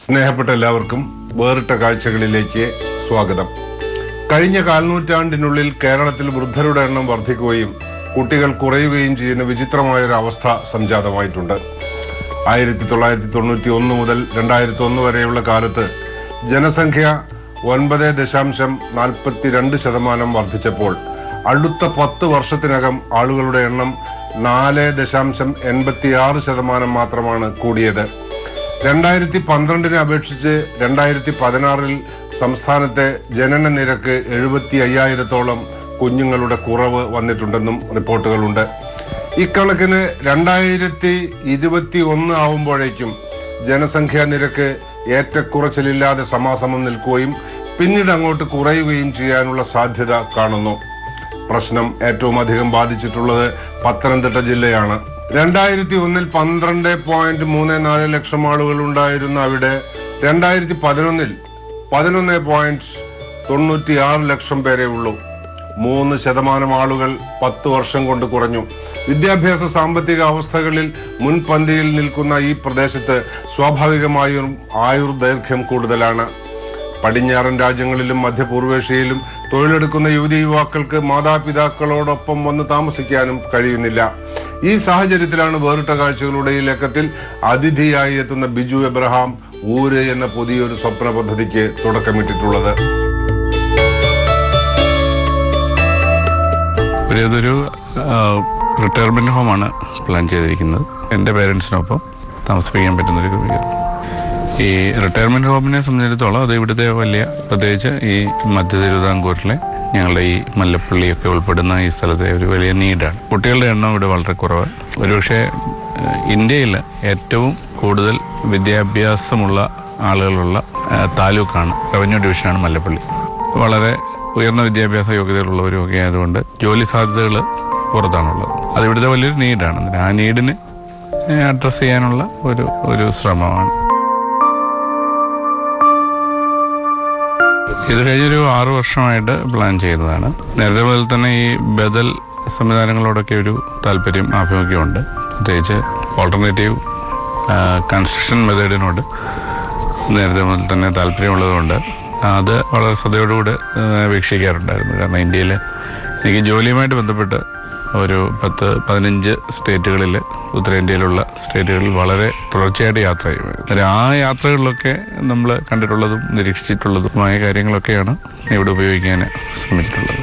സ്നേഹപ്പെട്ട എല്ലാവർക്കും വേറിട്ട കാഴ്ചകളിലേക്ക് സ്വാഗതം. കഴിഞ്ഞ കാൽനൂറ്റാണ്ടിനുള്ളിൽ കേരളത്തിൽ വൃദ്ധരുടെ എണ്ണം വർദ്ധിക്കുകയും കുട്ടികൾ കുറയുകയും ചെയ്യുന്ന വിചിത്രമായൊരു അവസ്ഥ സംജാതമായിട്ടുണ്ട്. 1991 മുതൽ 2001 വരെയുള്ള കാലത്ത് ജനസംഖ്യ 9.42% വർദ്ധിച്ചപ്പോൾ അടുത്ത 10 വർഷത്തിനകം ആളുകളുടെ എണ്ണം 4.86% മാത്രമാണ് കൂടിയത്. 2012 അപേക്ഷിച്ച് 2016 സംസ്ഥാനത്തെ ജനന നിരക്ക് 75,000-ഓളം കുഞ്ഞുങ്ങളുടെ കുറവ് വന്നിട്ടുണ്ടെന്നും റിപ്പോർട്ടുകളുണ്ട്. ഇക്കണക്കിന് 2021 ആവുമ്പോഴേക്കും ജനസംഖ്യാ നിരക്ക് ഏറ്റക്കുറച്ചിലില്ലാതെ സമാസമം നിൽക്കുകയും പിന്നീട് അങ്ങോട്ട് കുറയുകയും ചെയ്യാനുള്ള സാധ്യത കാണുന്നു. പ്രശ്നം ഏറ്റവും അധികം ബാധിച്ചിട്ടുള്ളത് പത്തനംതിട്ട ജില്ലയാണ്. 2001 12.34 ലക്ഷം ആളുകൾ ഉണ്ടായിരുന്ന അവിടെ 2011 11.96 ലക്ഷം പേരെ ഉള്ളൂ. 3% ആളുകൾ 10 വർഷം കൊണ്ട് കുറഞ്ഞു. വിദ്യാഭ്യാസ സാമ്പത്തിക അവസ്ഥകളിൽ മുൻപന്തിയിൽ നിൽക്കുന്ന ഈ പ്രദേശത്ത് സ്വാഭാവികമായും ആയുർദൈർഘ്യം കൂടുതലാണ്. പടിഞ്ഞാറൻ രാജ്യങ്ങളിലും മധ്യപൂർവേഷ്യയിലും തൊഴിലെടുക്കുന്ന യുവതി യുവാക്കൾക്ക് മാതാപിതാക്കളോടൊപ്പം വന്ന് താമസിക്കാനും കഴിയുന്നില്ല. ഈ സാഹചര്യത്തിലാണ് വേറിട്ട കാഴ്ചകളുടെ ഈ ലക്കത്തിൽ അതിഥിയായി എത്തുന്ന ബിജു എബ്രഹാം ഊര് എന്ന പുതിയൊരു സ്വപ്ന പദ്ധതിക്ക് തുടക്കമിട്ടിട്ടുള്ളത്. ഇതൊരു റിട്ടയർമെന്റ് ഹോമാണ് പ്ലാൻ ചെയ്തിരിക്കുന്നത്. എൻ്റെ പേരൻസിനൊപ്പം താമസിപ്പിക്കാൻ പറ്റുന്നൊരു ക്രമീകരണം. ഈ റിട്ടയർമെന്റ് ഹോമിനെ സംബന്ധിച്ചിടത്തോളം അത് ഇവിടുത്തെ വലിയ, പ്രത്യേകിച്ച് ഈ മധ്യ തിരുവിതാംകൂറിലെ ഞങ്ങളുടെ ഈ മല്ലപ്പള്ളിയൊക്കെ ഉൾപ്പെടുന്ന ഈ സ്ഥലത്തെ ഒരു വലിയ നീഡാണ്. കുട്ടികളുടെ എണ്ണം ഇവിടെ വളരെ കുറവ്. ഒരുപക്ഷെ ഇന്ത്യയിൽ ഏറ്റവും കൂടുതൽ വിദ്യാഭ്യാസമുള്ള ആളുകളുള്ള താലൂക്കാണ്, റവന്യൂ ഡിവിഷനാണ് മല്ലപ്പള്ളി. വളരെ ഉയർന്ന വിദ്യാഭ്യാസ യോഗ്യതകളുള്ളവരുമൊക്കെ ആയതുകൊണ്ട് ജോലി സാധ്യതകൾ പുറത്താണുള്ളത്. അത് ഇവിടുത്തെ വലിയൊരു നീഡാണ്. ആ നീഡിന് അഡ്രസ്സ് ചെയ്യാനുള്ള ഒരു ശ്രമമാണ്. ഇത് കഴിഞ്ഞൊരു 6 വർഷമായിട്ട് പ്ലാൻ ചെയ്തതാണ്. നേരത്തെ മുതൽ തന്നെ ഈ ബദൽ സംവിധാനങ്ങളോടൊക്കെ ഒരു താല്പര്യം, ആഭിമുഖ്യമുണ്ട്. പ്രത്യേകിച്ച് ഓൾട്ടർനേറ്റീവ് കൺസ്ട്രക്ഷൻ മെത്തേഡിനോട് നേരത്തെ മുതൽ തന്നെ താല്പര്യമുള്ളതുകൊണ്ട് അത് വളരെ ശ്രദ്ധയോടുകൂടി വീക്ഷിക്കാറുണ്ടായിരുന്നു. കാരണം ഇന്ത്യയിൽ എനിക്ക് ജോലിയുമായിട്ട് ബന്ധപ്പെട്ട് ഒരു 10-15 സ്റ്റേറ്റുകളിൽ, ഉത്തരേന്ത്യയിലുള്ള സ്റ്റേറ്റുകളിൽ വളരെ തുടർച്ചയായിട്ട് യാത്ര ചെയ്യുമായിരുന്നു. ആ യാത്രകളിലൊക്കെ നമ്മൾ കണ്ടിട്ടുള്ളതും നിരീക്ഷിച്ചിട്ടുള്ളതുമായ കാര്യങ്ങളൊക്കെയാണ് ഇവിടെ ഉപയോഗിക്കാൻ ശ്രമിച്ചിട്ടുള്ളത്.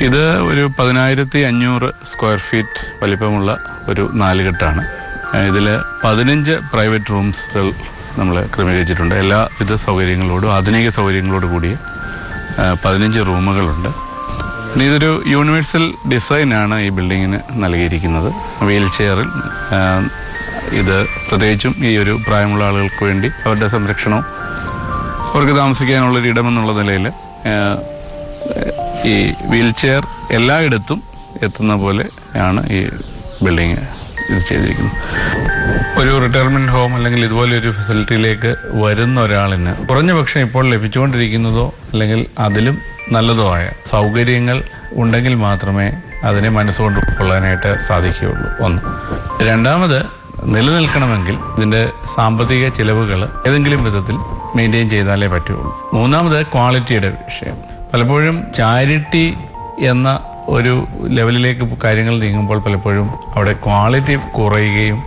ഇത് ഒരു 10,500 സ്ക്വയർ ഫീറ്റ് വലിപ്പമുള്ള ഒരു 4 കെട്ടാണ്. ഇതിൽ 15 പ്രൈവറ്റ് റൂംസുകൾ നമ്മൾ ക്രമീകരിച്ചിട്ടുണ്ട്. എല്ലാവിധ സൗകര്യങ്ങളോടും ആധുനിക സൗകര്യങ്ങളോട് കൂടിയ 15 റൂമുകളുണ്ട്. പിന്നെ ഇതൊരു യൂണിവേഴ്സൽ ഡിസൈനാണ് ഈ ബിൽഡിങ്ങിന് നൽകിയിരിക്കുന്നത്. വീൽ ചെയറിൽ ഇത് പ്രത്യേകിച്ചും ഈ ഒരു പ്രായമുള്ള ആളുകൾക്ക് വേണ്ടി അവരുടെ സംരക്ഷണവും അവർക്ക് താമസിക്കാനുള്ളൊരു ഇടമെന്നുള്ള നിലയിൽ ഈ വീൽ ചെയർ എല്ലായിടത്തും എത്തുന്ന പോലെ ആണ് ഈ ബിൽഡിങ് ഇത് ചെയ്തിരിക്കുന്നത്. ഒരു റിട്ടയർമെൻറ്റ് ഹോം അല്ലെങ്കിൽ ഇതുപോലെ ഒരു ഫെസിലിറ്റിയിലേക്ക് വരുന്ന ഒരാളിന് കുറഞ്ഞപക്ഷം ഇപ്പോൾ ലഭിച്ചുകൊണ്ടിരിക്കുന്നതോ അല്ലെങ്കിൽ അതിലും നല്ലതോ ആയ സൗകര്യങ്ങൾ ഉണ്ടെങ്കിൽ മാത്രമേ അതിനെ മനസ്സുകൊണ്ട് ഉൾക്കൊള്ളാനായിട്ട് സാധിക്കുകയുള്ളൂ. ഒന്ന്. രണ്ടാമത്, നിലനിൽക്കണമെങ്കിൽ ഇതിൻ്റെ സാമ്പത്തിക ചിലവുകൾ ഏതെങ്കിലും വിധത്തിൽ മെയിൻറ്റെയിൻ ചെയ്താലേ പറ്റുള്ളൂ. മൂന്നാമത്, ക്വാളിറ്റിയുടെ വിഷയം. പലപ്പോഴും ചാരിറ്റി എന്ന ഒരു ലെവലിലേക്ക് കാര്യങ്ങൾ നീങ്ങുമ്പോൾ പലപ്പോഴും അവിടെ ക്വാളിറ്റി കുറയുകയും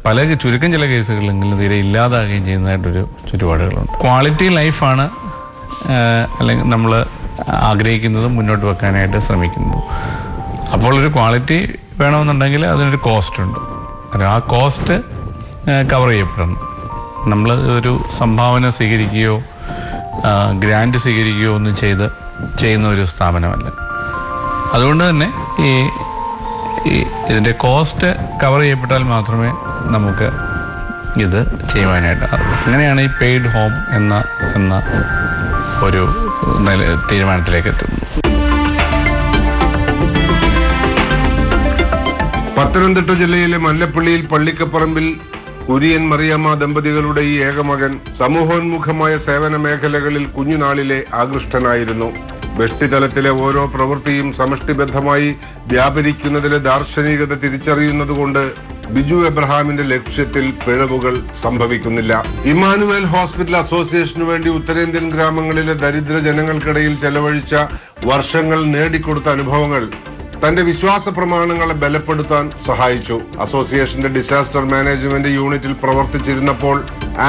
പല ചുരുക്കം ചില കേസുകളിലെങ്കിലും തീരെ ഇല്ലാതാകുകയും ചെയ്യുന്നതായിട്ടൊരു ചുറ്റുപാടുകളുണ്ട്. ക്വാളിറ്റി ലൈഫാണ് അല്ലെങ്കിൽ നമ്മൾ ആഗ്രഹിക്കുന്നതും മുന്നോട്ട് വെക്കാനായിട്ട് ശ്രമിക്കുന്നതും. അപ്പോൾ ഒരു ക്വാളിറ്റി വേണമെന്നുണ്ടെങ്കിൽ അതിനൊരു കോസ്റ്റ് ഉണ്ട്. ആ കോസ്റ്റ് കവർ ചെയ്യപ്പെടണം. നമ്മൾ ഒരു സംഭാവന സ്വീകരിക്കുകയോ ഗ്രാൻഡ് സ്വീകരിക്കുകയോ ഒന്നും ചെയ്യുന്ന ഒരു സ്ഥാപനമല്ല. അതുകൊണ്ട് തന്നെ ഇതിൻ്റെ കോസ്റ്റ് കവർ ചെയ്യപ്പെട്ടാൽ മാത്രമേ നമുക്ക് ഇത് ചെയ്യുവാനായിട്ടാകും. അങ്ങനെയാണ് ഈ പെയ്ഡ് ഹോം എന്ന ഒരു തീരുമാനത്തിലേക്ക് എത്തുന്നത്. പത്തനംതിട്ട ജില്ലയിലെ മല്ലപ്പള്ളിയിൽ പള്ളിക്കപ്പറമ്പിൽ കുര്യൻ മറിയമ്മ ദമ്പതികളുടെ ഈ ഏകമകൻ സമൂഹോന്മുഖമായ സേവന മേഖലകളിൽ കുഞ്ഞുനാളിലെ ആകൃഷ്ടനായിരുന്നു. വ്യഷ്ടിതലത്തിലെ ഓരോ പ്രവൃത്തിയും സമഷ്ടിബദ്ധമായി വ്യാപരിക്കുന്നതിലെ ദാർശനികത തിരിച്ചറിയുന്നതുകൊണ്ട് ബിജു എബ്രഹാമിന്റെ ലക്ഷ്യത്തിൽ പിഴവുകൾ സംഭവിക്കുന്നില്ല. ഇമ്മാനുവേൽ ഹോസ്പിറ്റൽ അസോസിയേഷനു വേണ്ടി ഉത്തരേന്ത്യൻ ഗ്രാമങ്ങളിലെ ദരിദ്ര ജനങ്ങൾക്കിടയിൽ ചെലവഴിച്ച വർഷങ്ങൾ നേടിക്കൊടുത്ത അനുഭവങ്ങൾ തന്റെ വിശ്വാസ പ്രമാണങ്ങളെ ബലപ്പെടുത്താൻ സഹായിച്ചു. അസോസിയേഷന്റെ ഡിസാസ്റ്റർ മാനേജ്മെന്റ് യൂണിറ്റിൽ പ്രവർത്തിച്ചിരുന്നപ്പോൾ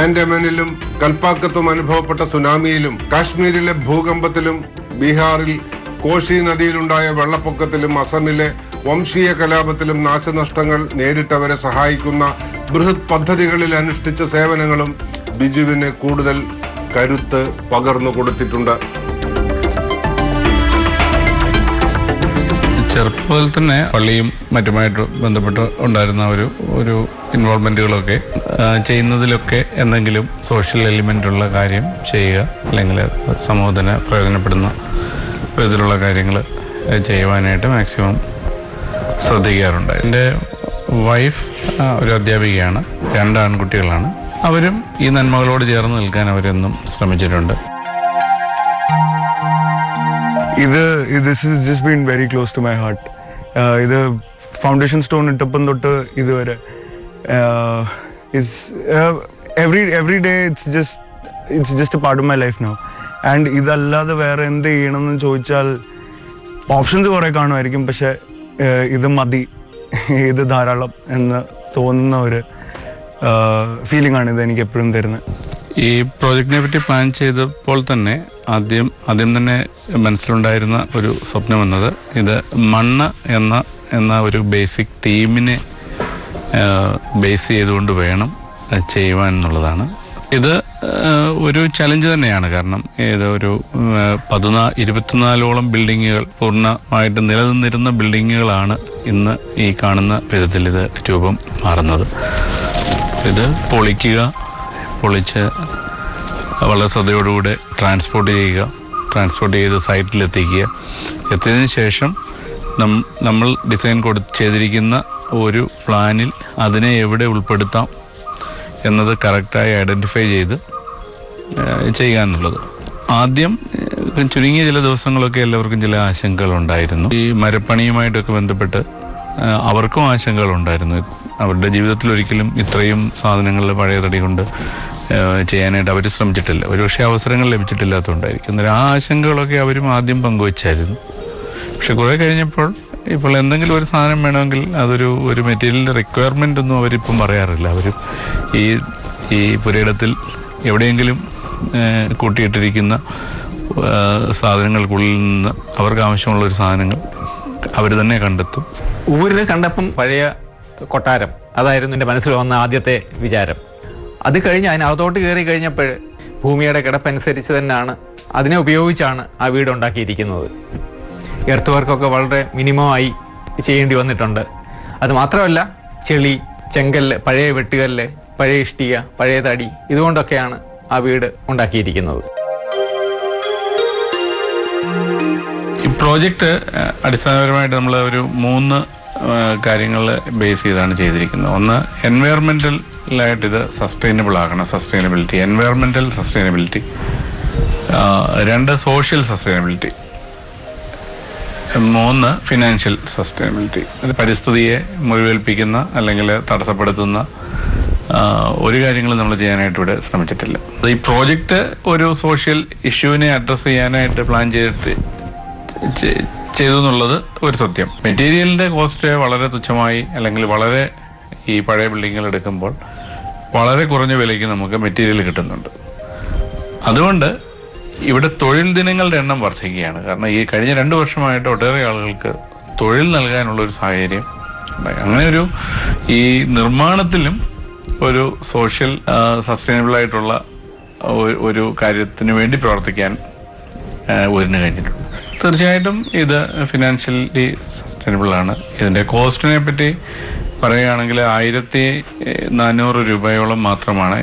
ആൻഡമാനിലും കൽപ്പാക്കത്തും അനുഭവപ്പെട്ട സുനാമിയിലും കാശ്മീരിലെ ഭൂകമ്പത്തിലും ബീഹാറിൽ കോശി നദിയിലുണ്ടായ വെള്ളപ്പൊക്കത്തിലും അസമിലെ വംശീയ കലാപത്തിലും നാശനഷ്ടങ്ങൾ നേരിട്ടവരെ സഹായിക്കുന്ന ബൃഹത് പദ്ധതികളിൽ അനുഷ്ഠിച്ച സേവനങ്ങളും ബിജുവിന് കൂടുതൽ കരുത്ത് പകർന്നു കൊടുത്തിട്ടുണ്ട്. ചെറുപ്പത്തിൽ തന്നെ പള്ളിയും മറ്റുമായിട്ട് ബന്ധപ്പെട്ട് ഉണ്ടായിരുന്ന ഒരു ഇൻവോൾവ്മെൻറ്റുകളൊക്കെ ചെയ്യുന്നതിലൊക്കെ എന്തെങ്കിലും സോഷ്യൽ എലിമെൻ്റുള്ള കാര്യം ചെയ്യുക, അല്ലെങ്കിൽ സമൂഹത്തിന് പ്രയോജനപ്പെടുന്ന വിധത്തിലുള്ള കാര്യങ്ങൾ ചെയ്യുവാനായിട്ട് മാക്സിമം ശ്രദ്ധിക്കാറുണ്ട്. എൻ്റെ വൈഫ് ഒരു അധ്യാപികയാണ്, 2 ആൺകുട്ടികളാണ്. അവരും ഈ നന്മകളോട് ചേർന്ന് നിൽക്കാൻ അവരെന്നും ശ്രമിച്ചിട്ടുണ്ട്. This has just been very close to my heart. ഇത് ഫൗണ്ടേഷൻ സ്റ്റോൺ ഇട്ടപ്പം തൊട്ട് ഇതുവരെ every day it's just a part of my life now. And ഇതല്ലാതെ വേറെ എന്ത് ചെയ്യണമെന്ന് ചോദിച്ചാൽ ഓപ്ഷൻസ് കുറേ കാണുമായിരിക്കും, പക്ഷെ ഇത് മതി, ഇത് ധാരാളം എന്ന് തോന്നുന്ന ഒരു ഫീലിംഗ് ആണ് ഇത് എനിക്ക് എപ്പോഴും തരുന്നത്. ഈ പ്രോജക്റ്റിനെ പറ്റി പ്ലാൻ ചെയ്തപ്പോൾ തന്നെ ആദ്യം തന്നെ മനസ്സിലുണ്ടായിരുന്ന ഒരു സ്വപ്നം എന്നത് ഇത് മണ്ണ് എന്ന ഒരു ബേസിക് തീമിനെ ബേസ് ചെയ്തുകൊണ്ട് വേണം ചെയ്യുവാൻ എന്നുള്ളതാണ്. ഇത് ഒരു ചലഞ്ച് തന്നെയാണ്. കാരണം ഇത് ഒരു 24ഓളം ബിൽഡിങ്ങുകൾ പൂർണ്ണമായിട്ട് നിലനിന്നിരുന്ന ബിൽഡിങ്ങുകളാണ് ഇന്ന് ഈ കാണുന്ന വിധത്തിൽ ഇത് രൂപം മാറുന്നത്. ഇത് പൊളിച്ച് വളരെ ശ്രദ്ധയോടുകൂടെ ട്രാൻസ്പോർട്ട് ചെയ്ത് സൈറ്റിലെത്തിക്കുക. എത്തിയതിനു ശേഷം നമ്മൾ ഡിസൈൻ ചെയ്തിരിക്കുന്ന ഒരു പ്ലാനിൽ അതിനെ എവിടെ ഉൾപ്പെടുത്താം എന്നത് കറക്റ്റായി ഐഡൻറ്റിഫൈ ചെയ്ത് ചെയ്യുക എന്നുള്ളത്. ആദ്യം ചുരുങ്ങിയ ചില ദിവസങ്ങളൊക്കെ എല്ലാവർക്കും ചില ആശങ്കകളുണ്ടായിരുന്നു. ഈ മരപ്പണിയുമായിട്ടൊക്കെ ബന്ധപ്പെട്ട് അവർക്കും ആശങ്കകളുണ്ടായിരുന്നു. അവരുടെ ജീവിതത്തിൽ ഒരിക്കലും ഇത്രയും സാധനങ്ങളിൽ പഴയ തടി കൊണ്ട് ചെയ്യാനായിട്ട് അവർ ശ്രമിച്ചിട്ടില്ല. ഒരുപക്ഷെ അവസരങ്ങൾ ലഭിച്ചിട്ടില്ലാത്തതുകൊണ്ടായിരിക്കും. അന്നേരം ആ ആശങ്കകളൊക്കെ അവരും ആദ്യം പങ്കുവച്ചായിരുന്നു. പക്ഷെ കുറേ കഴിഞ്ഞപ്പോൾ ഇപ്പോൾ എന്തെങ്കിലും ഒരു സാധനം വേണമെങ്കിൽ ഒരു മെറ്റീരിയലിൻ്റെ റിക്വയർമെൻ്റ് ഒന്നും അവരിപ്പം പറയാറില്ല. അവർ ഈ പുരയിടത്തിൽ എവിടെയെങ്കിലും കൂട്ടിയിട്ടിരിക്കുന്ന സാധനങ്ങൾക്കുള്ളിൽ നിന്ന് അവർക്ക് ആവശ്യമുള്ളൊരു സാധനങ്ങൾ അവർ തന്നെ കണ്ടെത്തും. ഊരിൽ കണ്ടപ്പം പഴയ കൊട്ടാരം അതായിരുന്നു എൻ്റെ മനസ്സിൽ വന്ന ആദ്യത്തെ വിചാരം. അത് കഴിഞ്ഞ് അതിനകത്തോട്ട് കയറി കഴിഞ്ഞപ്പോൾ ഭൂമിയുടെ കിടപ്പനുസരിച്ച് തന്നെയാണ്, അതിനെ ഉപയോഗിച്ചാണ് ആ വീടുണ്ടാക്കിയിരിക്കുന്നത്. എർത്ത് വർക്കൊക്കെ വളരെ മിനിമമായി ചെയ്യേണ്ടി വന്നിട്ടുണ്ട്. അത് മാത്രമല്ല, ചെളി, ചെങ്കല്ല്, പഴയ വെട്ടുകല്ല്, പഴയ ഇഷ്ടിക, പഴയ തടി, ഇതുകൊണ്ടൊക്കെയാണ് ആ വീട് ഉണ്ടാക്കിയിരിക്കുന്നത്. ഈ പ്രോജക്റ്റ് അടിസ്ഥാനപരമായിട്ട് നമ്മൾ ഒരു 3 കാര്യങ്ങൾ ബേസ് ചെയ്താണ് ചെയ്തിരിക്കുന്നത്. ഒന്ന്, എൻവയറമെൻ്റലായിട്ട് ഇത് സസ്റ്റൈനബിൾ ആകണം, environmental sustainability. 2, social sustainability. 3, financial sustainability. പരിസ്ഥിതിയെ മുറിവേൽപ്പിക്കുന്ന അല്ലെങ്കിൽ തടസ്സപ്പെടുത്തുന്ന ഒരു കാര്യങ്ങളും നമ്മൾ ചെയ്യാനായിട്ട് ഇവിടെ ശ്രമിച്ചിട്ടില്ല. ഈ പ്രോജക്റ്റ് ഒരു സോഷ്യൽ ഇഷ്യൂവിനെ അഡ്രസ്സ് ചെയ്യാനായിട്ട് പ്ലാൻ ചെയ്തു എന്നുള്ളത് ഒരു സത്യം. മെറ്റീരിയലിൻ്റെ കോസ്റ്റ് വളരെ തുച്ഛമായി, അല്ലെങ്കിൽ വളരെ ഈ പഴയ ബിൽഡിങ്ങുകൾ എടുക്കുമ്പോൾ വളരെ കുറഞ്ഞ വിലയ്ക്ക് നമുക്ക് മെറ്റീരിയൽ കിട്ടുന്നുണ്ട്. അതുകൊണ്ട് ഇവിടെ തൊഴിൽ ദിനങ്ങളുടെ എണ്ണം വർദ്ധിക്കുകയാണ്. കാരണം ഈ കഴിഞ്ഞ 2 വർഷമായിട്ട് ഒട്ടേറെ ആളുകൾക്ക് തൊഴിൽ നൽകാനുള്ളൊരു സാഹചര്യം ഉണ്ടായി. അങ്ങനെ ഈ നിർമ്മാണത്തിലും ഒരു സോഷ്യൽ സസ്റ്റൈനബിളായിട്ടുള്ള ഒരു കാര്യത്തിന് വേണ്ടി പ്രവർത്തിക്കാൻ ഊരിന് കഴിഞ്ഞിട്ടുണ്ട്. തീർച്ചയായിട്ടും ഇത് ഫിനാൻഷ്യലി സസ്റ്റൈനബിളാണ്. ഇതിൻ്റെ കോസ്റ്റിനെ പറ്റി പറയുകയാണെങ്കിൽ 1400 രൂപയോളം മാത്രമാണ്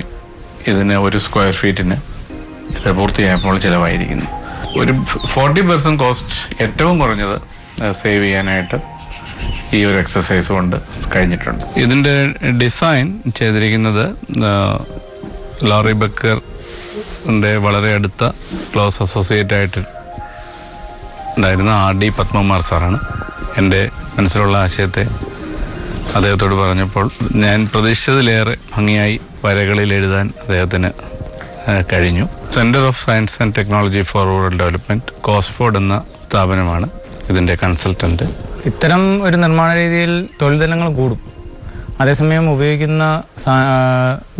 ഇതിന് ഒരു സ്ക്വയർ ഫീറ്റിന് ഇത് പൂർത്തിയായപ്പോൾ ചിലവായിരിക്കുന്നു. ഒരു 40% കോസ്റ്റ് ഏറ്റവും കുറഞ്ഞത് സേവ് ചെയ്യാനായിട്ട് ഈ ഒരു എക്സസൈസ് കൊണ്ട് കഴിഞ്ഞിട്ടുണ്ട്. ഇതിൻ്റെ ഡിസൈൻ ചെയ്തിരിക്കുന്നത് ലോറി ബക്കറിൻ്റെ വളരെ അടുത്ത ക്ലോസ് അസോസിയേറ്റ് ആയിട്ട് ഉണ്ടായിരുന്ന R.D. പത്മകുമാർ സാറാണ് എൻ്റെ മനസ്സിലുള്ള ആശയത്തെ അദ്ദേഹത്തോട് പറഞ്ഞപ്പോൾ ഞാൻ പ്രതീക്ഷിച്ചതിലേറെ ഭംഗിയായി വരകളിൽ എഴുതാൻ അദ്ദേഹത്തിന് കഴിഞ്ഞു. Centre of science and technology for rural development, Costford എന്ന സ്ഥാപനമാണ് ഇതിൻ്റെ കൺസൾട്ടൻറ്റ്. ഇത്തരം ഒരു നിർമ്മാണ രീതിയിൽ തൊഴിൽ ദിനങ്ങൾ കൂടും, അതേസമയം ഉപയോഗിക്കുന്ന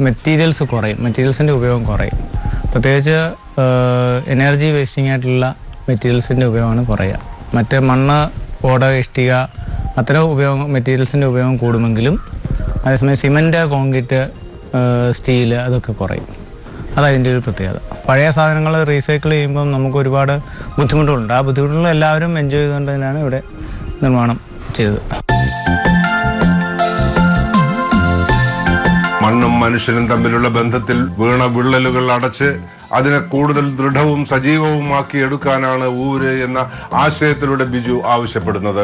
മെറ്റീരിയൽസ് കുറയും, മെറ്റീരിയൽസിൻ്റെ ഉപയോഗം കുറയും. പ്രത്യേകിച്ച് എനർജി വേസ്റ്റിംഗ് ആയിട്ടുള്ള മെറ്റീരിയൽസിൻ്റെ ഉപയോഗമാണ് കുറയുക. മറ്റ് മണ്ണ്, ഓട, ഇഷ്ടിക അത്തരം മെറ്റീരിയൽസിൻ്റെ ഉപയോഗം കൂടുമെങ്കിലും അതേസമയം സിമൻറ്റ്, കോൺക്രീറ്റ്, സ്റ്റീല് അതൊക്കെ കുറയും. അതതിൻ്റെ ഒരു പ്രത്യേകത. പഴയ സാധനങ്ങൾ റീസൈക്കിൾ ചെയ്യുമ്പോൾ നമുക്ക് ഒരുപാട് ബുദ്ധിമുട്ടുകളുണ്ട്. ആ ബുദ്ധിമുട്ടുകൾ എല്ലാവരും എൻജോയ് ചെയ്തുകൊണ്ട് തന്നെയാണ് ഇവിടെ നിർമ്മാണം ചെയ്തത്. മണ്ണും മനുഷ്യനും തമ്മിലുള്ള ബന്ധത്തിൽ വീണ വിള്ളലുകൾ അടച്ച് അതിനെ കൂടുതൽ ദൃഢവും സജീവവുമാക്കി എടുക്കാനാണ് ഊര് എന്ന ആശയത്തിലൂടെ ബിജു ആവശ്യപ്പെടുന്നത്.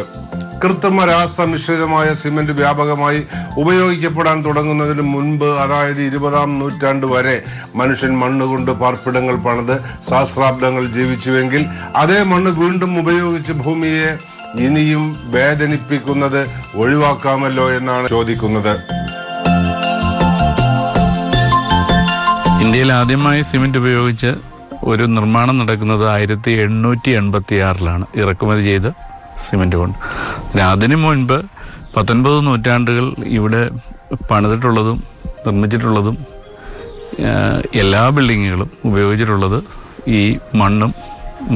കൃത്രിമ രാസമിശ്രിതമായ സിമന്റ് വ്യാപകമായി ഉപയോഗിക്കപ്പെടാൻ തുടങ്ങുന്നതിന് മുൻപ്, അതായത് 20-ാം നൂറ്റാണ്ട് വരെ മനുഷ്യൻ മണ്ണുകൊണ്ട് പാർപ്പിടങ്ങൾ പണിത് സഹസ്രാബ്ദങ്ങൾ ജീവിച്ചുവെങ്കിൽ അതേ മണ്ണ് വീണ്ടും ഉപയോഗിച്ച് ഭൂമിയെ ഇനിയും വേദനിപ്പിക്കുന്നത് ഒഴിവാക്കാമല്ലോ എന്നാണ് ചോദിക്കുന്നത്. ഇന്ത്യയിൽ ആദ്യമായി സിമൻറ്റ് ഉപയോഗിച്ച് ഒരു നിർമ്മാണം നടക്കുന്നത് 1886 ഇറക്കുമതി ചെയ്ത് സിമൻറ്റ് കൊണ്ട്. അതിനു മുൻപ് 19 നൂറ്റാണ്ടുകൾ ഇവിടെ പണിതിട്ടുള്ളതും നിർമ്മിച്ചിട്ടുള്ളതും എല്ലാ ബിൽഡിങ്ങുകളും ഉപയോഗിച്ചിട്ടുള്ളത് ഈ മണ്ണും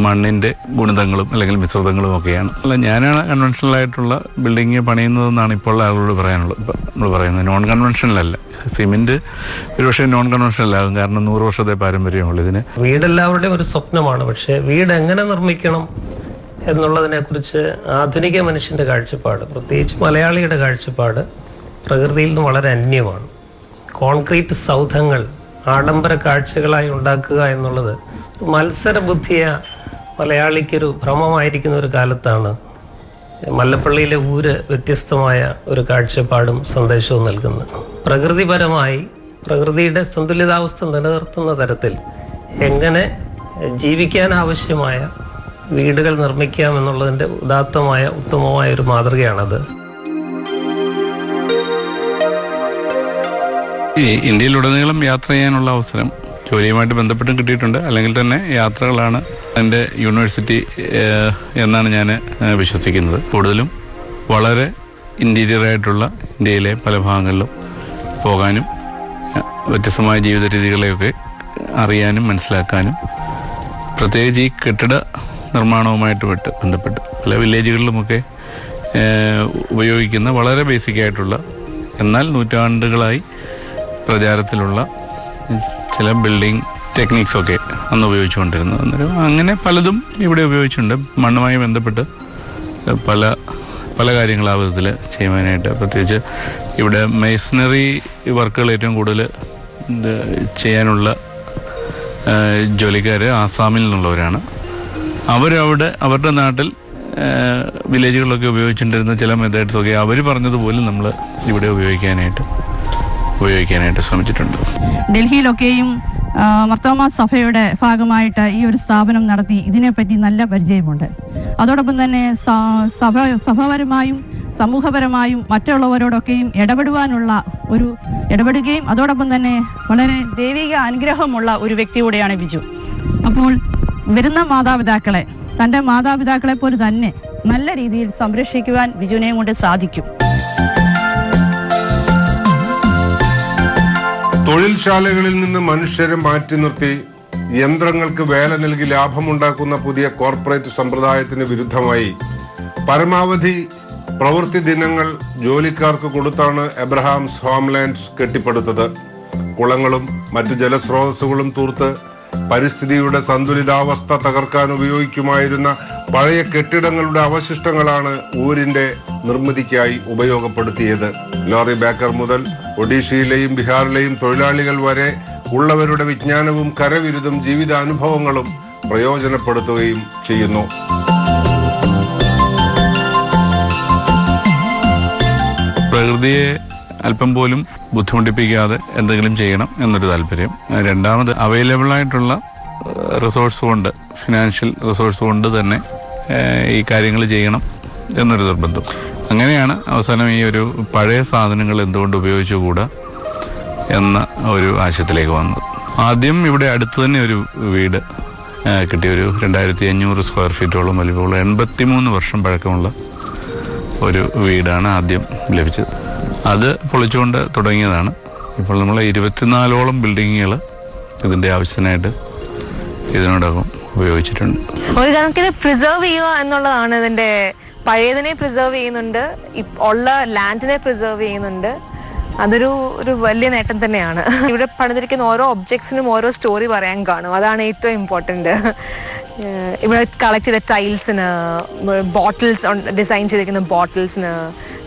മണ്ണിൻ്റെ ഗുണിതങ്ങളും അല്ലെങ്കിൽ മിശ്രിതങ്ങളും ഒക്കെയാണ്. അല്ല, ഞാനാണ് കൺവെൻഷനലായിട്ടുള്ള ബിൽഡിങ് പണിയുന്നതെന്നാണ് ഇപ്പോൾ ആളുകളോട് പറയാനുള്ളത്. നമ്മൾ പറയുന്നത് നോൺ കൺവെൻഷനലല്ല. സിമെൻറ്റ് ഒരുപക്ഷെ നോൺ കൺവെൻഷനലാകും, കാരണം 100 വർഷത്തെ പാരമ്പര്യമുള്ള ഇതിന്. വീടെല്ലാവരുടെയും ഒരു സ്വപ്നമാണ്. പക്ഷേ വീട് എങ്ങനെ നിർമ്മിക്കണം എന്നുള്ളതിനെക്കുറിച്ച് ആധുനിക മനുഷ്യൻ്റെ കാഴ്ചപ്പാട്, പ്രത്യേകിച്ച് മലയാളിയുടെ കാഴ്ചപ്പാട് പ്രകൃതിയിൽ നിന്ന് വളരെ അന്യമാണ്. കോൺക്രീറ്റ് സൗധങ്ങൾ ആഡംബര കാഴ്ചകളായി ഉണ്ടാക്കുക എന്നുള്ളത് മത്സരബുദ്ധിയ മലയാളിക്കൊരു ഭ്രമമായിരിക്കുന്ന ഒരു കാലത്താണ് മല്ലപ്പള്ളിയിലെ ഊര് വ്യത്യസ്തമായ ഒരു കാഴ്ചപ്പാടും സന്ദേശവും നൽകുന്നത്. പ്രകൃതിപരമായി പ്രകൃതിയുടെ സന്തുലിതാവസ്ഥ നിലനിർത്തുന്ന തരത്തിൽ എങ്ങനെ ജീവിക്കാൻ ആവശ്യമായ വീടുകൾ നിർമ്മിക്കാം എന്നുള്ളതിൻ്റെ ഉദാത്തമായ ഉത്തമമായ ഒരു മാതൃകയാണത്. ഈ ഇന്ത്യയിലുടനീളം യാത്ര ചെയ്യാനുള്ള അവസരം ജോലിയുമായിട്ട് ബന്ധപ്പെട്ടും കിട്ടിയിട്ടുണ്ട്. അല്ലെങ്കിൽ തന്നെ യാത്രകളാണ് എൻ്റെ യൂണിവേഴ്സിറ്റി എന്നാണ് ഞാൻ വിശ്വസിക്കുന്നത്. കൂടുതലും വളരെ ഇൻറ്റീരിയറായിട്ടുള്ള ഇന്ത്യയിലെ പല ഭാഗങ്ങളിലും പോകാനും വ്യത്യസ്തമായ ജീവിത രീതികളെയൊക്കെ അറിയാനും മനസ്സിലാക്കാനും, പ്രത്യേകിച്ച് ഈ കെട്ടിട നിർമ്മാണവുമായിട്ട് ബന്ധപ്പെട്ട് പല വില്ലേജുകളിലുമൊക്കെ ഉപയോഗിക്കുന്ന വളരെ ബേസിക്കായിട്ടുള്ള എന്നാൽ നൂറ്റാണ്ടുകളായി പ്രചാരത്തിലുള്ള ചില ബിൽഡിംഗ് ടെക്നിക്സൊക്കെ അന്ന് ഉപയോഗിച്ചുകൊണ്ടിരുന്നത്. അന്നേരം അങ്ങനെ പലതും ഇവിടെ ഉപയോഗിച്ചിട്ടുണ്ട്. മണ്ണുമായി ബന്ധപ്പെട്ട് പല കാര്യങ്ങൾ ആ വിധത്തിൽ ചെയ്യുവാനായിട്ട്. പ്രത്യേകിച്ച് ഇവിടെ മേസണറി വർക്കുകൾ ഏറ്റവും കൂടുതൽ ചെയ്യാനുള്ള ജോലിക്കാർ ആസാമിൽ നിന്നുള്ളവരാണ്. അവരുടെ നാട്ടിൽ വില്ലേജുകളിലൊക്കെ ഉപയോഗിച്ചിട്ടുണ്ടിരുന്ന ചില മെത്തേഡ്സൊക്കെ അവർ പറഞ്ഞതുപോലെ നമ്മൾ ഇവിടെ ഉപയോഗിക്കാനായിട്ട് ശ്രമിച്ചിട്ടുണ്ട്. ഡൽഹിയിലൊക്കെയും മർത്തോമാ സഭയുടെ ഭാഗമായിട്ട് ഈ ഒരു സ്ഥാപനം നടത്തി ഇതിനെപ്പറ്റി നല്ല പരിചയമുണ്ട്. അതോടൊപ്പം തന്നെ സഭപരമായും സമൂഹപരമായും മറ്റുള്ളവരോടൊക്കെയും ഇടപെടുകയും അതോടൊപ്പം തന്നെ വളരെ ദൈവിക അനുഗ്രഹമുള്ള ഒരു വ്യക്തി കൂടെയാണ് ബിജു. അപ്പോൾ വരുന്ന മാതാപിതാക്കളെ തൻ്റെ മാതാപിതാക്കളെ പോലെ തന്നെ നല്ല രീതിയിൽ സംരക്ഷിക്കുവാൻ ബിജുവിനെയും കൊണ്ട് സാധിക്കും. തൊഴിൽശാലകളിൽ നിന്ന് മനുഷ്യരെ മാറ്റി നിർത്തി യന്ത്രങ്ങൾക്ക് വേല നൽകി ലാഭമുണ്ടാക്കുന്ന പുതിയ കോർപ്പറേറ്റ് സമ്പ്രദായത്തിന് വിരുദ്ധമായി പരമാവധി പ്രവൃത്തി ദിനങ്ങൾ ജോലിക്കാർക്ക് കൊടുത്താണ് എബ്രഹാംസ് ഹോംലാൻഡ്സ് കെട്ടിപ്പടുത്തത്. കുളങ്ങളും മറ്റു ജലസ്രോതസ്സുകളും തൂർത്ത് പരിസ്ഥിതിയുടെ സന്തുലിതാവസ്ഥ തകർക്കാൻ ഉപയോഗിക്കുമായിരുന്ന പഴയ കെട്ടിടങ്ങളുടെ അവശിഷ്ടങ്ങളാണ് ഊരിന്റെ നിർമ്മിതിക്കായി ഉപയോഗപ്പെടുത്തിയത്. ലോറി ബേക്കർ മുതൽ ഒഡീഷയിലെയും ബീഹാറിലെയും തൊഴിലാളികൾ വരെ ഉള്ളവരുടെ വിജ്ഞാനവും കരവിരുതും ജീവിതാനുഭവങ്ങളും പ്രയോജനപ്പെടുത്തുകയും ചെയ്യുന്നു. പ്രകൃതിയെ അല്പം പോലും ബുദ്ധിമുട്ടിപ്പിക്കാതെ എന്തെങ്കിലും ചെയ്യണം എന്നൊരു താല്പര്യം. രണ്ടാമത് അവൈലബിളായിട്ടുള്ള റിസോഴ്സ് കൊണ്ട്, ഫിനാൻഷ്യൽ റിസോഴ്സ് കൊണ്ട് തന്നെ ഈ കാര്യങ്ങൾ ചെയ്യണം എന്നൊരു നിർബന്ധം. അങ്ങനെയാണ് അവസാനം ഈ ഒരു പഴയ സാധനങ്ങൾ എന്തുകൊണ്ട് ഉപയോഗിച്ചുകൂടാ എന്ന ഒരു ആശയത്തിലേക്ക് വന്നത്. ആദ്യം ഇവിടെ അടുത്ത് തന്നെ ഒരു വീട് കിട്ടിയ, ഒരു 2500 സ്ക്വയർ ഫീറ്റോളം വലിപ്പമുള്ള 83 വർഷം പഴക്കമുള്ള ഒരു വീടാണ് ആദ്യം ലഭിച്ചത്. അത് പൊളിച്ചുകൊണ്ട് തുടങ്ങിയതാണ്. ഇപ്പോൾ നമ്മൾ 24ഓളം ബിൽഡിങ്ങുകൾ ഇതിൻ്റെ ആവശ്യത്തിനായിട്ട് ഇതിനോടകം ഉപയോഗിച്ചിട്ടുണ്ട്. ഒരു കണക്കിന് പ്രിസർവ് ചെയ്യുക എന്നുള്ളതാണ് ഇതിൻ്റെ. പഴയതിനെ പ്രിസർവ് ചെയ്യുന്നുണ്ട്, ഉള്ള ലാൻഡിനെ പ്രിസർവ് ചെയ്യുന്നുണ്ട്. അതൊരു വലിയ നേട്ടം തന്നെയാണ്. ഇവിടെ പണിതിരിക്കുന്ന ഓരോ ഒബ്ജക്ട്സിനും ഓരോ സ്റ്റോറി പറയാൻ കാണും. അതാണ് ഏറ്റവും ഇമ്പോർട്ടൻ്റ്. ഇവിടെ കളക്ട് ചെയ്ത ടൈൽസിന്, ബോട്ടിൽസ് ഡിസൈൻ ചെയ്തിരിക്കുന്ന ബോട്ടിൽസിന്,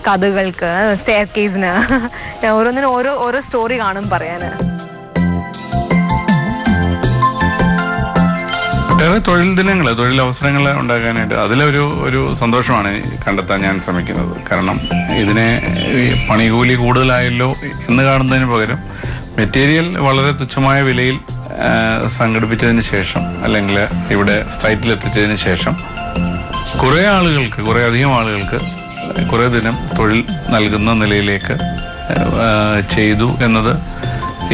കഥകൾക്ക്, സ്റ്റെയർ കേസിന്, ഓരോന്നിനും ഓരോ സ്റ്റോറി കാണും പറയാൻ. ഒട്ടേറെ തൊഴിലവസരങ്ങൾ ഉണ്ടാക്കാനായിട്ട് അതിലൊരു സന്തോഷമാണ് കണ്ടെത്താൻ ഞാൻ ശ്രമിക്കുന്നത്. കാരണം ഇതിനെ പണികൂലി കൂടുതലായല്ലോ എന്ന് കാണുന്നതിന് പകരം മെറ്റീരിയൽ വളരെ തുച്ഛമായ വിലയിൽ സംഘടിപ്പിച്ചതിന് ശേഷം, അല്ലെങ്കിൽ ഇവിടെ സൈറ്റിലെത്തിച്ചതിന് ശേഷം കുറേ അധികം ആളുകൾക്ക് കുറേ ദിനം തൊഴിൽ നൽകുന്ന നിലയിലേക്ക് ചെയ്തു എന്നത്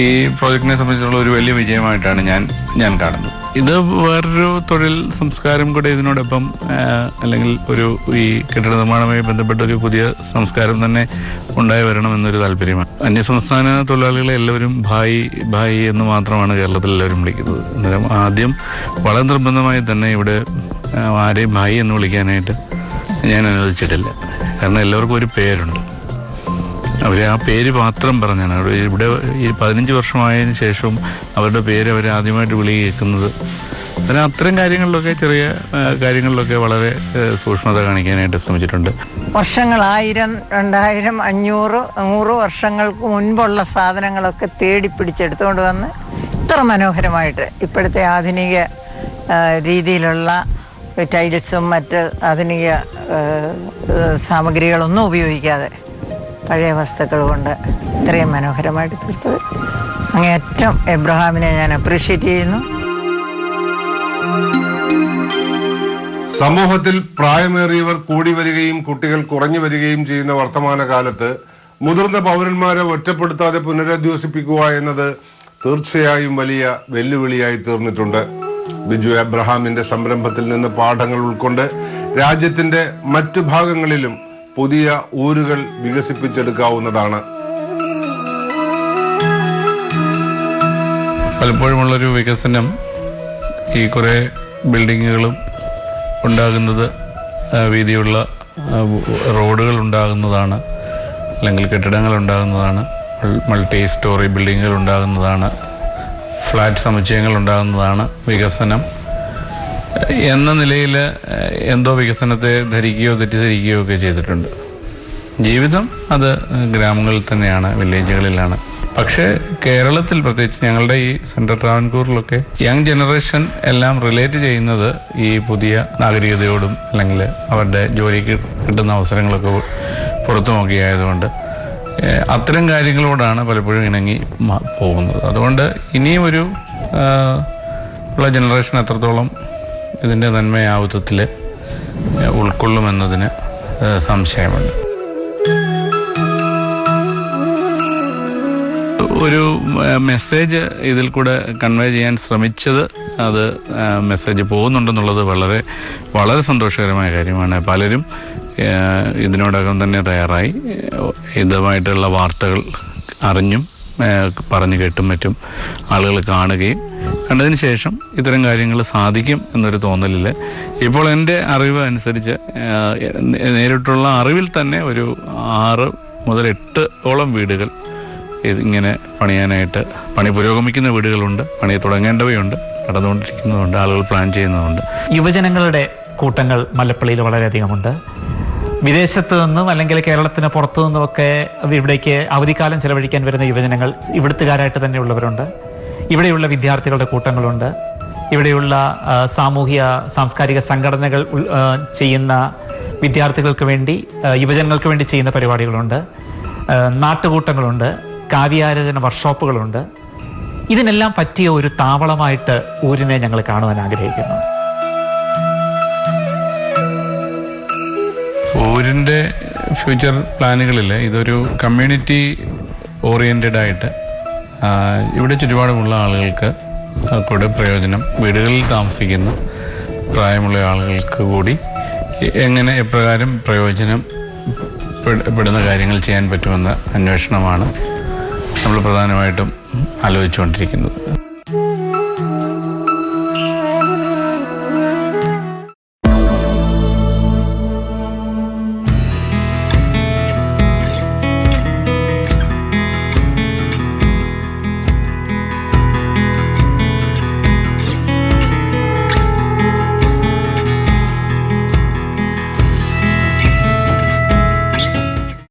ഈ പ്രോജക്റ്റിനെ സംബന്ധിച്ചുള്ള ഒരു വലിയ വിജയമായിട്ടാണ് ഞാൻ കാണുന്നത്. ഇത് വേറൊരു തൊഴിൽ സംസ്കാരം കൂടെ ഇതിനോടൊപ്പം, അല്ലെങ്കിൽ ഈ കെട്ടിട നിർമ്മാണവുമായി ബന്ധപ്പെട്ട ഒരു പുതിയ സംസ്കാരം തന്നെ ഉണ്ടായി വരണമെന്നൊരു താല്പര്യമാണ്. അന്യസംസ്ഥാന തൊഴിലാളികളെ എല്ലാവരും ഭായി എന്ന് മാത്രമാണ് കേരളത്തിൽ എല്ലാവരും വിളിക്കുന്നത്. അന്നേരം ആദ്യം വളരെ നിർബന്ധമായി തന്നെ ഇവിടെ ആരെയും ഭായി എന്ന് വിളിക്കാനായിട്ട് ഞാൻ അനുവദിച്ചിട്ടില്ല. കാരണം എല്ലാവർക്കും ഒരു പേരുണ്ട്. അവർ ആ പേര് മാത്രം പറഞ്ഞാണ് ഇവിടെ ഈ 15 വർഷമായതിനു ശേഷവും അവരുടെ പേര് അവർ ആദ്യമായിട്ട് വിളി കേൾക്കുന്നത്. അതിന് അത്തരം കാര്യങ്ങളിലൊക്കെ, ചെറിയ കാര്യങ്ങളിലൊക്കെ വളരെ സൂക്ഷ്മത കാണിക്കാനായിട്ട് ശ്രമിച്ചിട്ടുണ്ട്. വർഷങ്ങൾ 1000, 2000, 500, 100 വർഷങ്ങൾക്ക് മുൻപുള്ള സാധനങ്ങളൊക്കെ തേടി പിടിച്ചെടുത്തുകൊണ്ട് വന്ന് ഇത്ര മനോഹരമായിട്ട് ഇപ്പോഴത്തെ ആധുനിക രീതിയിലുള്ള ടൈൽസും മറ്റ് ആധുനിക സാമഗ്രികളൊന്നും ഉപയോഗിക്കാതെ പഴയ വസ്തുക്കൾ കൊണ്ട് ഇത്രയും മനോഹരമായിട്ട് തീർത്തത് അങ്ങേയറ്റം എബ്രഹാമിനെ ഞാൻ അപ്രീഷിയേറ്റ് ചെയ്യുന്നു. സമൂഹത്തിൽ പ്രായമേറിയവർ കൂടി വരികയും കുട്ടികൾ കുറഞ്ഞു വരികയും ചെയ്യുന്ന വർത്തമാനകാലത്ത് മുതിർന്ന പൗരന്മാരെ ഒറ്റപ്പെടുത്താതെ പുനരധിവസിപ്പിക്കുക എന്നത് തീർച്ചയായും വലിയ വെല്ലുവിളിയായി തീർന്നിട്ടുണ്ട്. ബിജു എബ്രഹാമിന്റെ സംരംഭത്തിൽ നിന്ന് പാഠങ്ങൾ ഉൾക്കൊണ്ട് രാജ്യത്തിന്റെ മറ്റു ഭാഗങ്ങളിലും പുതിയ ഊരുകൾ വികസിപ്പിച്ചെടുക്കാവുന്നതാണ്. പലപ്പോഴുമുള്ളൊരു വികസനം, ഈ കുറേ ബിൽഡിങ്ങുകളും ഉണ്ടാകുന്നത്, വീതിയുള്ള റോഡുകൾ ഉണ്ടാകുന്നതാണ്, അല്ലെങ്കിൽ കെട്ടിടങ്ങൾ ഉണ്ടാകുന്നതാണ്, മൾട്ടി സ്റ്റോറി ബിൽഡിങ്ങുകൾ ഉണ്ടാകുന്നതാണ്, ഫ്ലാറ്റ് സമുച്ചയങ്ങൾ ഉണ്ടാകുന്നതാണ് വികസനം എന്ന നിലയിൽ എന്തോ വികസനത്തെ ധരിക്കുകയോ തെറ്റിദ്ധരിക്കുകയോ ഒക്കെ ചെയ്തിട്ടുണ്ട്. ജീവിതം അത് ഗ്രാമങ്ങളിൽ തന്നെയാണ്, വില്ലേജുകളിലാണ്. പക്ഷേ കേരളത്തിൽ, പ്രത്യേകിച്ച് ഞങ്ങളുടെ ഈ സെൻട്രൽ ട്രാവൻകൂറിലൊക്കെ യങ് ജനറേഷൻ എല്ലാം റിലേറ്റ് ചെയ്യുന്നത് ഈ പുതിയ നാഗരികതയോടും, അല്ലെങ്കിൽ അവരുടെ ജോലിക്ക് കിട്ടുന്ന അവസരങ്ങളൊക്കെ പുറത്തു നോക്കിയായതുകൊണ്ട് അത്തരം കാര്യങ്ങളോടാണ് പലപ്പോഴും ഇണങ്ങി പോകുന്നത്. അതുകൊണ്ട് ഇനിയും ഉള്ള ജനറേഷൻ എത്രത്തോളം ഇതിൻ്റെ നന്മയാവുത്തത്തിൽ ഉൾക്കൊള്ളുമെന്നതിന് സംശയമുണ്ട്. ഒരു മെസ്സേജ് ഇതിൽ കൂടെ കൺവേ ചെയ്യാൻ ശ്രമിച്ചത്, അത് മെസ്സേജ് പോകുന്നുണ്ടെന്നുള്ളത് വളരെ വളരെ സന്തോഷകരമായ കാര്യമാണ്. പലരും ഇതിനോടകം തന്നെ തയ്യാറായി ഇതുമായിട്ടുള്ള വാർത്തകൾ അറിഞ്ഞും പറഞ്ഞു കേട്ടും മറ്റും ആളുകൾ കാണുകയും കണ്ടതിന് ശേഷം ഇത്തരം കാര്യങ്ങൾ സാധിക്കും എന്നൊരു തോന്നലിൽ ഇപ്പോൾ എൻ്റെ അറിവ് അനുസരിച്ച് നേരിട്ടുള്ള അറിവിൽ തന്നെ ഒരു 6 മുതൽ 8 വീടുകൾ ഇങ്ങനെ പണിയാനായിട്ട്, പണി പുരോഗമിക്കുന്ന വീടുകളുണ്ട്, പണി തുടങ്ങേണ്ടവയുണ്ട്, നടന്നുകൊണ്ടിരിക്കുന്നതുണ്ട്, ആളുകൾ പ്ലാൻ ചെയ്യുന്നതുണ്ട്. യുവജനങ്ങളുടെ കൂട്ടങ്ങൾ മല്ലപ്പള്ളിയിൽ വളരെയധികമുണ്ട്. വിദേശത്ത് നിന്നും അല്ലെങ്കിൽ കേരളത്തിന് പുറത്തു നിന്നുമൊക്കെ ഇവിടേക്ക് അവധിക്കാലം ചെലവഴിക്കാൻ വരുന്ന യുവജനങ്ങൾ ഇവിടുത്തുകാരായിട്ട് തന്നെയുള്ളവരുണ്ട്. ഇവിടെയുള്ള വിദ്യാർത്ഥികളുടെ കൂട്ടങ്ങളുണ്ട്. ഇവിടെയുള്ള സാംസ്കാരിക സംഘടനകൾ ചെയ്യുന്ന വിദ്യാർത്ഥികൾക്ക് വേണ്ടി, യുവജനങ്ങൾക്ക് വേണ്ടി ചെയ്യുന്ന പരിപാടികളുണ്ട്. നാട്ടുകൂട്ടങ്ങളുണ്ട്, കാവ്യാരചന വർക്ക്ഷോപ്പുകളുണ്ട്. ഇതിനെല്ലാം പറ്റിയ ഒരു താവളമായിട്ട് ഊരിനെ ഞങ്ങൾ കാണുവാൻ ആഗ്രഹിക്കുന്നു. ഊരിൻ്റെ ഫ്യൂച്ചർ പ്ലാനുകളിൽ ഇതൊരു കമ്മ്യൂണിറ്റി ഓറിയൻറ്റഡ് ആയിട്ട് ഇവിടെ ചുറ്റുപാടുമുള്ള ആളുകൾക്ക് കൂടെ പ്രയോജനം, വീടുകളിൽ താമസിക്കുന്ന പ്രായമുള്ള ആളുകൾക്ക് കൂടി എങ്ങനെ എപ്രകാരം പ്രയോജനം പെടുന്ന കാര്യങ്ങൾ ചെയ്യാൻ പറ്റുമെന്ന അന്വേഷണമാണ് നമ്മൾ പ്രധാനമായിട്ടും ആലോചിച്ചുകൊണ്ടിരിക്കുന്നത്.